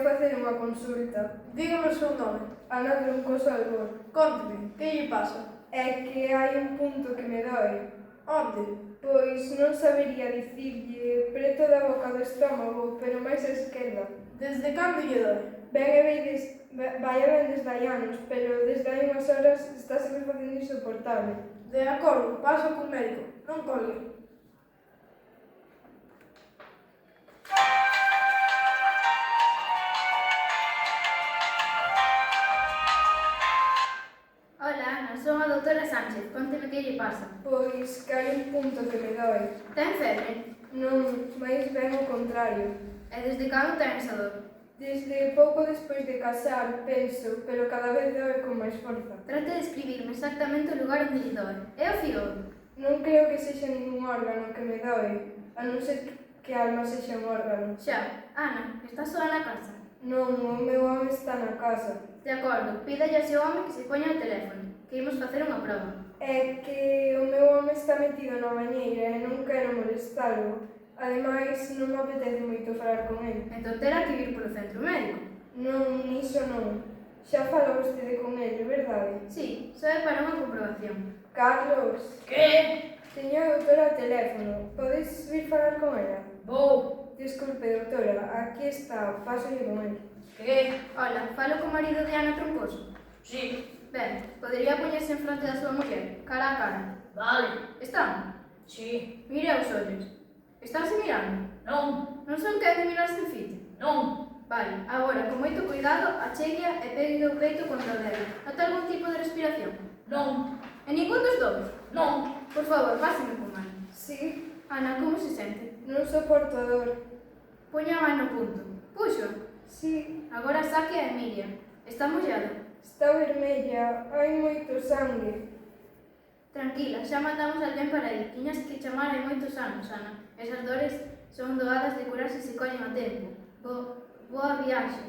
facer unha consulta. Dígame o seu nome. Ana Troncoso Albor. Cónteme, que lle pasa? É que hai un punto que me dói. Onde? Pois non sabería dicirlle preto da boca do estómago, pero máis á esquerda. Desde cando lle dói? Vai a ben desde hai anos, pero desde hai unhas horas está se me facendo insoportable. De acordo, paso cun médico. Non colgue. Hola, Ana, son a doutora Sánchez. Conteme que lle pasa. Pois que hai un punto que me dói. Ten febre? Non, máis ben o contrario. E desde cando ten esa dor? Desde pouco despois de casar, penso, pero cada vez doe con máis forza. Trate de escribirme exactamente o lugar onde lle doe. É o fígado? Non creo que sexa ningún órgano que me doe, a non ser que a alma sexa un órgano. Xa. Ana, estás soa na casa? Non, o meu home está na casa. De acordo, pídalle a seu home que se poña o teléfono, que imos facer unha proba. É que o meu home está metido na bañeira e non quero molestalo. Ademais, non me apetece moito falar con ele. Entón terá que vir polo centro médico. Non, niso non. Xa fala vostede con ele, verdade? Sí, só é para unha comprobación. Carlos, Que? teño a doutora ao teléfono. Podes vir falar con ela? Vou. Desculpe, doutora, aquí está, pásolle con ele. Que? Hola, falo co marido de Ana Troncoso. Sí. Ben, podería poñerse en fronte da súa muller, cara a cara. Vale. Están? Sí. Mire aos ollos. Estánse mirando? Non. Non son quen de mirarse en fite? Non. Vale, agora, con moito cuidado, acheguea e pegue o peito contra o dedo. Nota algún tipo de respiración? Non. En ningún dos dous? Non. Por favor, páseme con mano. Sí, Ana, como se sente? non soporto a dor. Poña a mano no punto. Puxo. Sí, Agora saque a Emilia. Está mollada. está vermella, hai moito sangue. Tranquila, xa mandamos alguén para aí. Tiñas que chamar hai moitos anos, Ana. Esas dores son doadas de curarse se collen a tempo. Boa viaxe.